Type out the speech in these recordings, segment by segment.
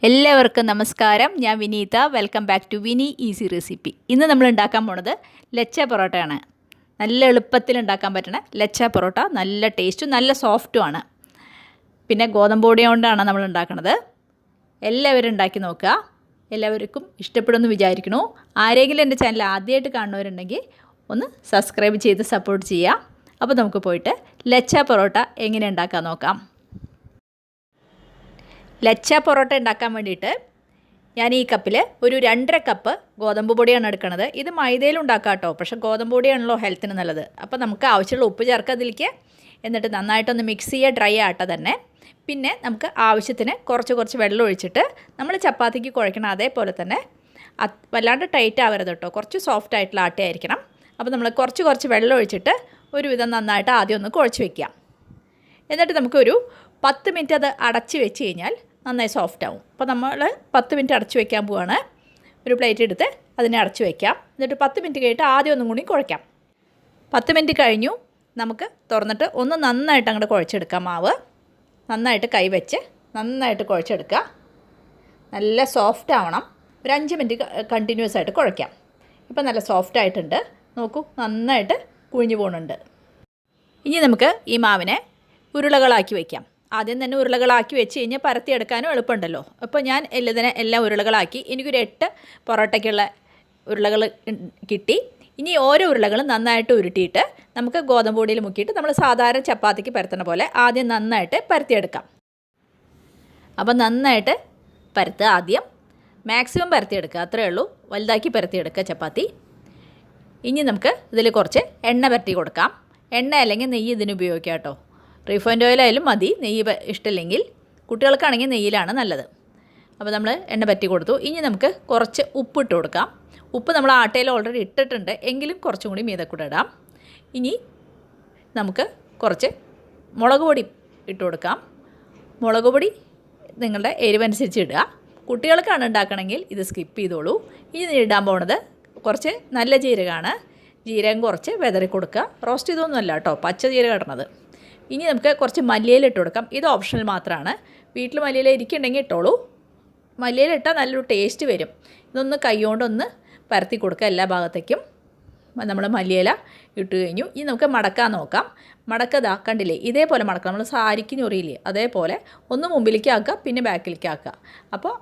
എല്ലാവർക്കും നമസ്കാരം. ഞാൻ Vineetha. Welcome back to Vini easy recipe. ഇന്ന് നമ്മൾ ഉണ്ടാക്കാൻ പോണത് ലച്ച പൊറോട്ടയാണ്. നല്ല എളുപ്പത്തിൽ ഉണ്ടാക്കാൻ പറ്റണ ലച്ച പൊറോട്ട. നല്ല ടേസ്റ്റും നല്ല സോഫ്റ്റുമാണ്. പിന്നെ ഗോതമ്പ് പൊടി കൊണ്ടാണ് നമ്മൾ ഉണ്ടാക്കുന്നത്. എല്ലാവരും ഉണ്ടാക്കി നോക്കുക. എല്ലാവർക്കും ഇഷ്ടപ്പെടുമെന്ന് വിചാരിക്കണു. ആരെങ്കിലും എൻ്റെ ചാനൽ ആദ്യമായിട്ട് കാണുന്നവരുണ്ടെങ്കിൽ ഒന്ന് സബ്സ്ക്രൈബ് ചെയ്ത് സപ്പോർട്ട് ചെയ്യുക. അപ്പോൾ നമുക്ക് പോയിട്ട് ലച്ച പൊറോട്ട എങ്ങനെ ഉണ്ടാക്കാൻ നോക്കാം. ലച്ച പൊറോട്ട ഉണ്ടാക്കാൻ വേണ്ടിയിട്ട് ഞാൻ ഈ കപ്പിൽ ഒരു 2.5 കപ്പ് ഗോതമ്പ് പൊടിയാണ് എടുക്കുന്നത്. ഇത് മൈദയിൽ ഉണ്ടാക്കാം കേട്ടോ, പക്ഷേ ഗോതമ്പ് പൊടിയാണല്ലോ ഹെൽത്തിന് നല്ലത്. അപ്പോൾ നമുക്ക് ആവശ്യമുള്ള ഉപ്പ് ചേർക്കുക അതിലേക്ക്. എന്നിട്ട് നന്നായിട്ടൊന്ന് മിക്സ് ചെയ്യുക, ഡ്രൈ ആട്ട തന്നെ. പിന്നെ നമുക്ക് ആവശ്യത്തിന് കുറച്ച് വെള്ളം ഒഴിച്ചിട്ട് നമ്മൾ ചപ്പാത്തിക്ക് കുഴക്കണം അതേപോലെ തന്നെ വല്ലാണ്ട് ടൈറ്റ് ആവരുത് കേട്ടോ, കുറച്ച് സോഫ്റ്റ് ആയിട്ടുള്ള ആട്ടയായിരിക്കണം. അപ്പോൾ നമ്മൾ കുറച്ച് വെള്ളം ഒഴിച്ചിട്ട് ഒരുവിധം നന്നായിട്ട് ആദ്യം ഒന്ന് കുഴച്ച് വയ്ക്കാം. എന്നിട്ട് നമുക്കൊരു 10 മിനിറ്റ് അത് അടച്ച് വെച്ച് കഴിഞ്ഞാൽ നന്നായി സോഫ്റ്റ് ആവും. അപ്പോൾ നമ്മൾ 10 മിനിറ്റ് അടച്ച് വയ്ക്കാൻ പോവുകയാണ്. ഒരു പ്ലേറ്റ് എടുത്ത് അതിനെ അടച്ച് വയ്ക്കാം. എന്നിട്ട് 10 മിനിറ്റ് കഴിഞ്ഞിട്ട് ആദ്യം ഒന്നും കൂടി കുഴയ്ക്കാം. 10 മിനിറ്റ് കഴിഞ്ഞു. നമുക്ക് തുറന്നിട്ട് ഒന്ന് നന്നായിട്ട് അങ്ങോട്ട് കുഴച്ചെടുക്കാം. മാവ് നന്നായിട്ട് കൈ വെച്ച് നന്നായിട്ട് കുഴച്ചെടുക്കുക. നല്ല സോഫ്റ്റ് ആവണം. ഒരു 5 മിനിറ്റ് കണ്ടിന്യൂസ് ആയിട്ട് കുഴയ്ക്കാം. ഇപ്പോൾ നല്ല സോഫ്റ്റ് ആയിട്ടുണ്ട്. നോക്കൂ, നന്നായിട്ട് കുഴിഞ്ഞു പോകുന്നുണ്ട്. ഇനി നമുക്ക് ഈ മാവിനെ ഉരുളകളാക്കി വയ്ക്കാം. ആദ്യം തന്നെ ഉരുളകളാക്കി വെച്ച് കഴിഞ്ഞാൽ പരത്തിയെടുക്കാനും എളുപ്പമുണ്ടല്ലോ. അപ്പോൾ ഞാൻ എല്ലാം ഉരുളകളാക്കി. എനിക്കൊരു 8 പൊറോട്ടയ്ക്കുള്ള ഉരുളകൾ കിട്ടി. ഇനി ഓരോ ഉരുളകളും നന്നായിട്ട് ഉരുട്ടിയിട്ട് നമുക്ക് ഗോതമ്പ് പൊടിയിൽ മുക്കിയിട്ട് നമ്മൾ സാധാരണ ചപ്പാത്തിക്ക് പരത്തുന്ന പോലെ ആദ്യം നന്നായിട്ട് പരത്തിയെടുക്കാം. അപ്പോൾ നന്നായിട്ട് പരത്തുക. ആദ്യം മാക്സിമം പരത്തിയെടുക്കുക, അത്രയേ ഉള്ളൂ. വലുതാക്കി പരത്തിയെടുക്കുക ചപ്പാത്തി. ഇനി നമുക്ക് ഇതിൽ കുറച്ച് എണ്ണ പരത്തി കൊടുക്കാം. എണ്ണ അല്ലെങ്കിൽ നെയ്യ് ഇതിന് ഉപയോഗിക്കാം കേട്ടോ. റീഫൈൻഡ് ഓയിലായാലും മതി, നെയ്യ് ഇഷ്ടമില്ലെങ്കിൽ. കുട്ടികൾക്കാണെങ്കിൽ നെയ്യിലാണ് നല്ലത്. അപ്പോൾ നമ്മൾ എണ്ണ പറ്റി കൊടുത്തു. ഇനി നമുക്ക് കുറച്ച് ഉപ്പ് ഇട്ട് കൊടുക്കാം. ഉപ്പ് നമ്മൾ ആട്ടയിൽ ഓൾറെഡി ഇട്ടിട്ടുണ്ട്, എങ്കിലും കുറച്ചും കൂടി മീതെ കൂടെ ഇടാം. ഇനി നമുക്ക് കുറച്ച് മുളക് പൊടി ഇട്ട് കൊടുക്കാം. മുളക് പൊടി നിങ്ങളുടെ എരിവനുസരിച്ച് ഇടുക. കുട്ടികൾക്കാണ് ഉണ്ടാക്കണമെങ്കിൽ ഇത് സ്കിപ്പ് ചെയ്തോളൂ. ഇനി ഇടാൻ പോകുന്നത് കുറച്ച് നല്ല ജീരകമാണ്. ജീരകം കുറച്ച് വെതറി കൊടുക്കുക. റോസ്റ്റ് ചെയ്തൊന്നുമല്ല കേട്ടോ, പച്ച ജീരകം ഇടണത്. ഇനി നമുക്ക് കുറച്ച് മല്ലിയില ഇട്ട് കൊടുക്കാം. ഇത് ഓപ്ഷണൽ മാത്രമാണ്. വീട്ടിൽ മല്ലിയില ഇരിക്കുന്നുണ്ടെങ്കിൽ ഇട്ടോളൂ. മല്ലിയില ഇട്ടാൽ നല്ലൊരു ടേസ്റ്റ് വരും. ഇതൊന്ന് കൈകൊണ്ടൊന്ന് പരത്തി കൊടുക്കുക എല്ലാ ഭാഗത്തേക്കും. നമ്മൾ മല്ലിയില ഇട്ട് കഴിഞ്ഞു. ഇനി നമുക്ക് മടക്കാൻ നോക്കാം. മടക്കതാ കണ്ടില്ലേ, ഇതേപോലെ മടക്കാം. നമ്മൾ സാരിക്ക് ഞൊറിയില്ലേ അതേപോലെ ഒന്ന് മുമ്പിലേക്ക് ആക്കുക, പിന്നെ ബാക്കിലേക്ക് ആക്കുക. അപ്പോൾ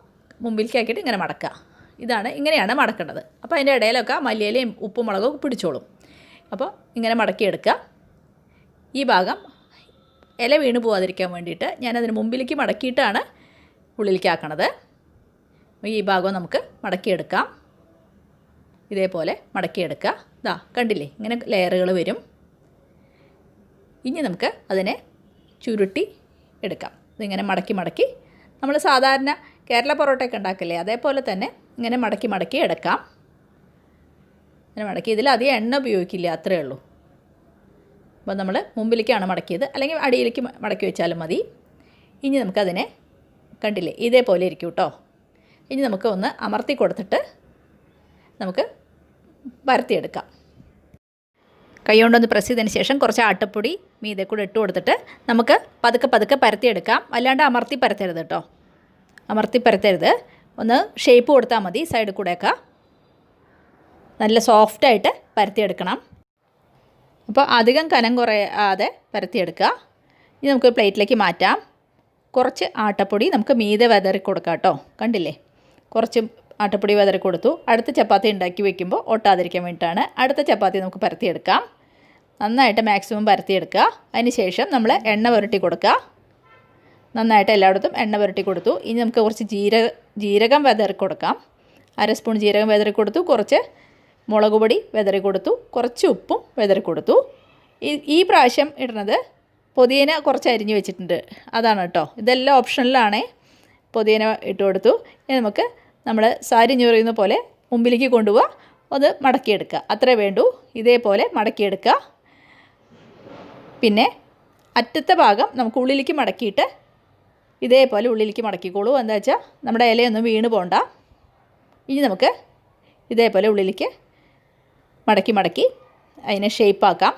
മുമ്പിലേക്ക് ആക്കിയിട്ട് ഇങ്ങനെ മടക്കുക. ഇങ്ങനെയാണ് മടക്കേണ്ടത്. അപ്പോൾ അതിൻ്റെ ഇടയിലൊക്കെ മല്ലിയിലയും ഉപ്പും മുളകും പിടിച്ചോളും. അപ്പോൾ ഇങ്ങനെ മടക്കിയെടുക്കുക. ഈ ഭാഗം ഇല വീണ് പോകാതിരിക്കാൻ വേണ്ടിയിട്ട് ഞാനതിന് മുമ്പിലേക്ക് മടക്കിയിട്ടാണ് ഉള്ളിലേക്ക് ആക്കണത്. ഈ ഭാഗം നമുക്ക് മടക്കിയെടുക്കാം. ഇതേപോലെ മടക്കിയെടുക്കുക. ഇതാ കണ്ടില്ലേ, ഇങ്ങനെ ലെയറുകൾ വരും. ഇനി നമുക്ക് അതിനെ ചുരുട്ടി എടുക്കാം. ഇതിങ്ങനെ മടക്കി നമ്മൾ സാധാരണ കേരള പൊറോട്ടയൊക്കെ ഉണ്ടാക്കില്ലേ അതേപോലെ തന്നെ ഇങ്ങനെ മടക്കി എടുക്കാം. ഇങ്ങനെ മടക്കി, ഇതിലധികം എണ്ണ ഉപയോഗിക്കില്ല, അത്രയേ ഉള്ളൂ. അപ്പോൾ നമ്മൾ മുമ്പിലേക്കാണ് മടക്കിയത്, അല്ലെങ്കിൽ അടിയിലേക്ക് മടക്കി വെച്ചാലും മതി. ഇനി നമുക്കതിനെ കണ്ടില്ലേ ഇതേപോലെ ഇരിക്കും കേട്ടോ. ഇനി നമുക്ക് ഒന്ന് അമർത്തി കൊടുത്തിട്ട് നമുക്ക് പരത്തിയെടുക്കാം. കൈ കൊണ്ടൊന്ന് പ്രസ് ചെയ്തതിന് ശേഷം കുറച്ച് ആട്ടപ്പൊടി മീതെ കൂടെ ഇട്ട് കൊടുത്തിട്ട് നമുക്ക് പതുക്കെ പരത്തിയെടുക്കാം. അല്ലാണ്ട് അമർത്തി പരത്തരുത് കേട്ടോ, അമർത്തി പരത്തരുത്. ഒന്ന് ഷേപ്പ് കൊടുത്താൽ മതി. സൈഡിൽ കൂടെയൊക്കെ നല്ല സോഫ്റ്റായിട്ട് പരത്തിയെടുക്കണം. അപ്പോൾ അധികം കനം കുറയാതെ പരത്തിയെടുക്കുക. ഇനി നമുക്ക് പ്ലേറ്റിലേക്ക് മാറ്റാം. കുറച്ച് ആട്ടപ്പൊടി നമുക്ക് മീതെ വെതറി കൊടുക്കാം കേട്ടോ. കണ്ടില്ലേ, കുറച്ച് ആട്ടപ്പൊടി വെതറി കൊടുത്തു. അടുത്ത ചപ്പാത്തി ഉണ്ടാക്കി വയ്ക്കുമ്പോൾ ഒട്ടാതിരിക്കാൻ വേണ്ടിയിട്ടാണ്. അടുത്ത ചപ്പാത്തി നമുക്ക് പരത്തിയെടുക്കാം. നന്നായിട്ട് മാക്സിമം പരത്തിയെടുക്കുക. അതിന് ശേഷം നമ്മൾ എണ്ണ പുരട്ടി കൊടുക്കുക. നന്നായിട്ട് എല്ലായിടത്തും എണ്ണ പുരട്ടി കൊടുത്തു. ഇനി നമുക്ക് കുറച്ച് ജീരകം വെതറി കൊടുക്കാം. 1/2 സ്പൂൺ ജീരകം വെതറി കൊടുത്തു. കുറച്ച് മുളക് പൊടി വെതറി കൊടുത്തു. കുറച്ച് ഉപ്പും വെതറി കൊടുത്തു. ഈ പ്രാവശ്യം ഇടുന്നത് പുതിന കുറച്ച് അരിഞ്ഞ് വെച്ചിട്ടുണ്ട്, അതാണ് കേട്ടോ. ഇതെല്ലാം ഓപ്ഷനിലാണേ. പുതിന ഇട്ട് കൊടുത്തു. ഇനി നമുക്ക് നമ്മൾ സാരി ഞൊറിയുന്ന പോലെ മുമ്പിലേക്ക് കൊണ്ടുപോവുക, അത് മടക്കിയെടുക്കുക, അത്രേ വേണ്ടൂ. ഇതേപോലെ മടക്കിയെടുക്കുക. പിന്നെ അറ്റത്തെ ഭാഗം നമുക്ക് ഉള്ളിലേക്ക് മടക്കിയിട്ട് ഇതേപോലെ ഉള്ളിലേക്ക് മടക്കിക്കോളൂ. എന്താ വെച്ചാൽ നമ്മുടെ ഇലയൊന്നും വീണ് പോകണ്ട. ഇനി നമുക്ക് ഇതേപോലെ ഉള്ളിലേക്ക് മടക്കി അതിനെ ഷേപ്പാക്കാം.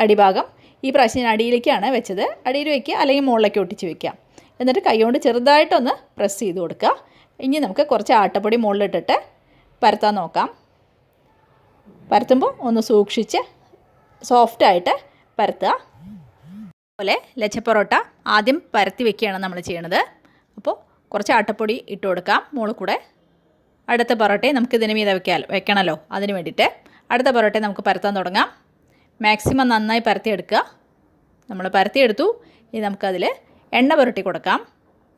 അടിഭാഗം ഈ പ്രാവശ്യം ഞാൻ അടിയിലേക്കാണ് വെച്ചത്. അടിയിൽ വയ്ക്കുക, അല്ലെങ്കിൽ മുകളിലേക്ക് ഒട്ടിച്ച് വയ്ക്കാം. എന്നിട്ട് കൈകൊണ്ട് ചെറുതായിട്ടൊന്ന് പ്രസ് ചെയ്ത് കൊടുക്കുക. ഇനി നമുക്ക് കുറച്ച് ആട്ടപ്പൊടി മുകളിലിട്ടിട്ട് പരത്താൻ നോക്കാം. പരത്തുമ്പോൾ ഒന്ന് സൂക്ഷിച്ച് സോഫ്റ്റായിട്ട് പരത്തുക. അതുപോലെ ലച്ച പൊറോട്ട ആദ്യം പരത്തി വെക്കുകയാണ് നമ്മൾ ചെയ്യണത്. അപ്പോൾ കുറച്ച് ആട്ടപ്പൊടി ഇട്ട് കൊടുക്കാം മുകളിൽ കൂടെ. അടുത്ത പൊറോട്ടയും നമുക്ക് ഇതിന് മീതെ വെക്കണമല്ലോ, അതിന് വേണ്ടിയിട്ട് അടുത്ത പൊറോട്ടയും നമുക്ക് പരത്താൻ തുടങ്ങാം. മാക്സിമം നന്നായി പരത്തിയെടുക്കുക. നമ്മൾ പരത്തിയെടുത്തു. ഇനി നമുക്കതിൽ എണ്ണ പുരട്ടി കൊടുക്കാം.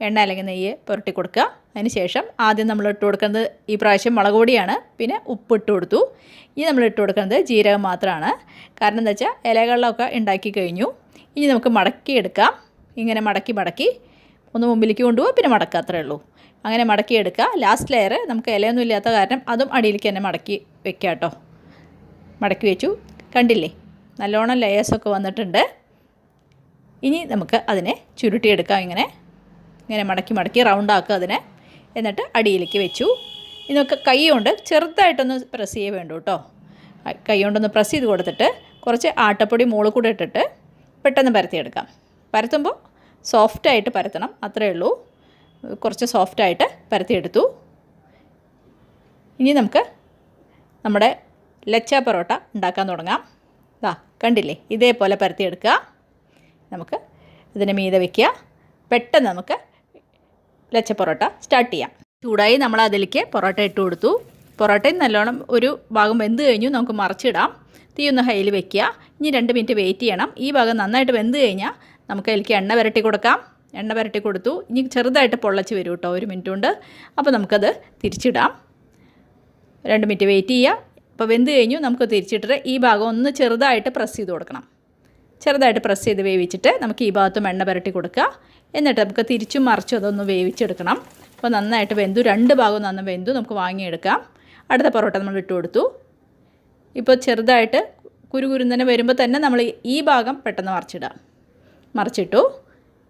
എണ്ണ അല്ലെങ്കിൽ നെയ്യ് പുരട്ടി കൊടുക്കുക. അതിന് ശേഷം ആദ്യം നമ്മൾ ഇട്ട് കൊടുക്കുന്നത് ഈ പ്രാവശ്യം മുളക് പൊടിയാണ്, പിന്നെ ഉപ്പ് ഇട്ട് കൊടുത്തു. ഇനി നമ്മൾ ഇട്ട് കൊടുക്കുന്നത് ജീരകം മാത്രമാണ്. കാരണം എന്താ വെച്ചാൽ ഇലകളിലൊക്കെ ഉണ്ടാക്കി കഴിഞ്ഞു. ഇനി നമുക്ക് മടക്കിയെടുക്കാം. ഇങ്ങനെ മടക്കി ഒന്ന് മുമ്പിലേക്ക് കൊണ്ടുപോകും, പിന്നെ മടക്കുക, അത്രയേ ഉള്ളൂ. അങ്ങനെ മടക്കിയെടുക്കുക. ലാസ്റ്റ് ലെയർ നമുക്ക് ഇലയൊന്നും ഇല്ലാത്ത കാരണം അതും അടിയിലേക്ക് തന്നെ മടക്കി വെക്കുക കേട്ടോ. മടക്കി വെച്ചു. കണ്ടില്ലേ, നല്ലോണം ലെയേഴ്സൊക്കെ വന്നിട്ടുണ്ട്. ഇനി നമുക്ക് അതിനെ ചുരുട്ടിയെടുക്കാം. ഇങ്ങനെ മടക്കി റൗണ്ടാക്കുക അതിനെ. എന്നിട്ട് അടിയിലേക്ക് വെച്ചു. ഇതൊക്കെ കൈ കൊണ്ട് ചെറുതായിട്ടൊന്ന് പ്രസ് ചെയ്യേ വേണ്ടൂ കേട്ടോ. കൈ കൊണ്ടൊന്ന് പ്രസ് ചെയ്ത് കൊടുത്തിട്ട് കുറച്ച് ആട്ടപ്പൊടി മുകളിൽ കൂടെ ഇട്ടിട്ട് പെട്ടെന്ന് പരത്തിയെടുക്കാം. പരത്തുമ്പോൾ സോഫ്റ്റായിട്ട് പരത്തണം, അത്രയേ ഉള്ളൂ. കുറച്ച് സോഫ്റ്റായിട്ട് പരത്തിയെടുത്തു. ഇനി നമുക്ക് നമ്മുടെ ലച്ച പൊറോട്ട ഉണ്ടാക്കാൻ തുടങ്ങാം. കണ്ടില്ലേ, ഇതേപോലെ പരത്തിയെടുക്കുക. നമുക്ക് ഇതിന് മീതെ വയ്ക്കുക. പെട്ടെന്ന് നമുക്ക് ലച്ച പൊറോട്ട സ്റ്റാർട്ട് ചെയ്യാം. ചൂടായി നമ്മൾ അതിലേക്ക് പൊറോട്ട ഇട്ട് കൊടുത്തു. പൊറോട്ടയും നല്ലോണം ഒരു ഭാഗം വെന്ത് കഴിഞ്ഞു. നമുക്ക് മറിച്ചിടാം. തീ ഒന്ന് ഹൈയിൽ വെക്കുക. ഇനി 2 മിനിറ്റ് വെയിറ്റ് ചെയ്യണം. ഈ ഭാഗം നന്നായിട്ട് വെന്ത് കഴിഞ്ഞാൽ നമുക്ക് അതിലേക്ക് എണ്ണ പുരട്ടി കൊടുക്കാം. എണ്ണ പുരട്ടി കൊടുത്തു. ഇനി ചെറുതായിട്ട് പൊള്ളച്ച് വരും കേട്ടോ 1 മിനിറ്റ് കൊണ്ട്. അപ്പോൾ നമുക്കത് തിരിച്ചിടാം. 2 മിനിറ്റ് വെയിറ്റ് ചെയ്യുക. അപ്പോൾ വെന്ത് കഴിഞ്ഞു. നമുക്ക് തിരിച്ചിട്ടിട്ട് ഈ ഭാഗം ഒന്ന് ചെറുതായിട്ട് പ്രസ് ചെയ്ത് കൊടുക്കണം. ചെറുതായിട്ട് പ്രസ് ചെയ്ത് വേവിച്ചിട്ട് നമുക്ക് ഈ ഭാഗത്തും എണ്ണ പുരട്ടി കൊടുക്കുക. എന്നിട്ട് നമുക്ക് തിരിച്ചും മറിച്ചും അതൊന്ന് വേവിച്ചെടുക്കണം. അപ്പോൾ നന്നായിട്ട് വെന്തു. 2 ഭാഗവും നന്നായി വെന്തു. നമുക്ക് വാങ്ങിയെടുക്കാം. അടുത്ത പൊറോട്ട നമ്മൾ ഇട്ട് കൊടുത്തു. ഇപ്പോൾ ചെറുതായിട്ട് കുരുകുരുന്നനെ വരുമ്പോൾ തന്നെ നമ്മൾ ഈ ഭാഗം പെട്ടെന്ന് മറിച്ചിട്ടു.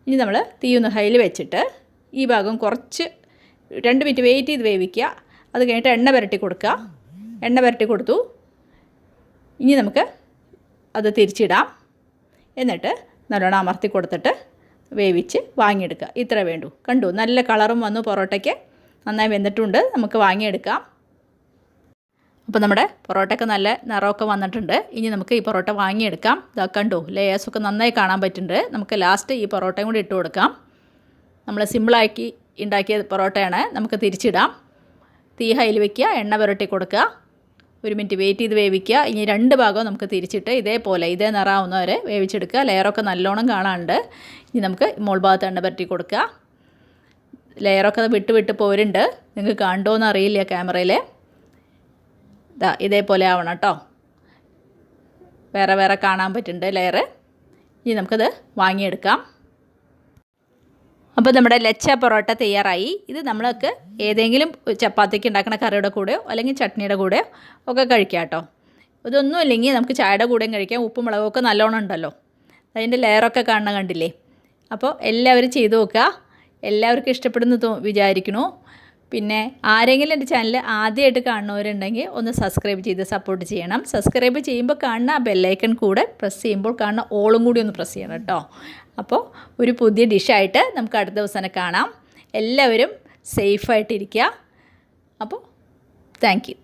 ഇനി നമ്മൾ തീ ഒന്ന് ഹൈയിൽ വെച്ചിട്ട് ഈ ഭാഗം കുറച്ച് 2 മിനിറ്റ് വെയിറ്റ് ചെയ്ത് വേവിക്കുക. അത് കഴിഞ്ഞിട്ട് എണ്ണ പുരട്ടി കൊടുക്കുക. എണ്ണ പുരട്ടി കൊടുത്തു. ഇനി നമുക്ക് അത് തിരിച്ചിടാം. എന്നിട്ട് നല്ലോണം അമർത്തി കൊടുത്തിട്ട് വേവിച്ച് വാങ്ങിയെടുക്കുക. ഇത്ര വേണ്ടൂ. കണ്ടു, നല്ല കളറും വന്നു. പൊറോട്ടയ്ക്ക് നന്നായി വെന്തിട്ടുണ്ട്. നമുക്ക് വാങ്ങിയെടുക്കാം. അപ്പോൾ നമ്മുടെ പൊറോട്ടയ്ക്ക് നല്ല നിറമൊക്കെ വന്നിട്ടുണ്ട്. ഇനി നമുക്ക് ഈ പൊറോട്ട വാങ്ങിയെടുക്കാം. കണ്ടു, ലേയേഴ്സൊക്കെ നന്നായി കാണാൻ പറ്റുന്നുണ്ട്. നമുക്ക് ലാസ്റ്റ് ഈ പൊറോട്ടയും കൂടി ഇട്ട് കൊടുക്കാം. നമ്മൾ സിമ്പിളാക്കി ഉണ്ടാക്കിയ പൊറോട്ടയാണ്. നമുക്ക് തിരിച്ചിടാം. തീ ഹൈയിൽ വയ്ക്കുക. എണ്ണ പുരട്ടി കൊടുക്കുക. 1 മിനിറ്റ് വെയിറ്റ് ചെയ്ത് വേവിക്കുക. ഇനി 2 ഭാഗവും നമുക്ക് തിരിച്ചിട്ട് ഇതേ നിറാവുന്നവരെ വേവിച്ചെടുക്കുക. ലെയറൊക്കെ നല്ലോണം കാണാനുണ്ട്. ഇനി നമുക്ക് മോൾ ഭാഗത്ത് എണ്ണ പുരട്ടി കൊടുക്കുക. ലെയറൊക്കെ വിട്ട് പോരുന്നുണ്ട്. നിങ്ങൾക്ക് കണ്ടോയെന്ന് അറിയില്ല ക്യാമറയിൽ. ഇതേപോലെ ആവണം കേട്ടോ. വേറെ കാണാൻ പറ്റുന്നുണ്ട് ലെയർ. ഇനി നമുക്കത് വാങ്ങിയെടുക്കാം. അപ്പോൾ നമ്മുടെ ലച്ച പൊറോട്ട തയ്യാറായി. ഇത് നമ്മൾക്ക് ഏതെങ്കിലും ചപ്പാത്തിക്ക് ഉണ്ടാക്കുന്ന കറിയുടെ കൂടെയോ അല്ലെങ്കിൽ ചട്നിയുടെ കൂടെയോ ഒക്കെ കഴിക്കാം കേട്ടോ. ഇതൊന്നും ഇല്ലെങ്കിൽ നമുക്ക് ചായയുടെ കൂടെയും കഴിക്കാം. ഉപ്പും മുളകൊക്കെ നല്ലോണം ഉണ്ടല്ലോ. അതിൻ്റെ ലെയറൊക്കെ കാണുന്ന കണ്ടില്ലേ. അപ്പോൾ എല്ലാവരും ചെയ്തു നോക്കുക. എല്ലാവർക്കും ഇഷ്ടപ്പെടുന്നു വിചാരിക്കുന്നു. പിന്നെ ആരെങ്കിലും എൻ്റെ ചാനൽ ആദ്യമായിട്ട് കാണുന്നവരുണ്ടെങ്കിൽ ഒന്ന് സബ്സ്ക്രൈബ് ചെയ്ത് സപ്പോർട്ട് ചെയ്യണം. സബ്സ്ക്രൈബ് ചെയ്യുമ്പോൾ കാണുന്ന ആ ബെല്ലൈക്കൺ കൂടെ പ്രസ് ചെയ്യുമ്പോൾ കാണുന്ന ഓളും കൂടി ഒന്ന് പ്രസ് ചെയ്യണം കേട്ടോ. അപ്പോൾ ഒരു പുതിയ ഡിഷായിട്ട് നമുക്ക് അടുത്ത ദിവസം കാണാം. എല്ലാവരും സേഫായിട്ടിരിക്കുക. അപ്പോൾ താങ്ക് യു.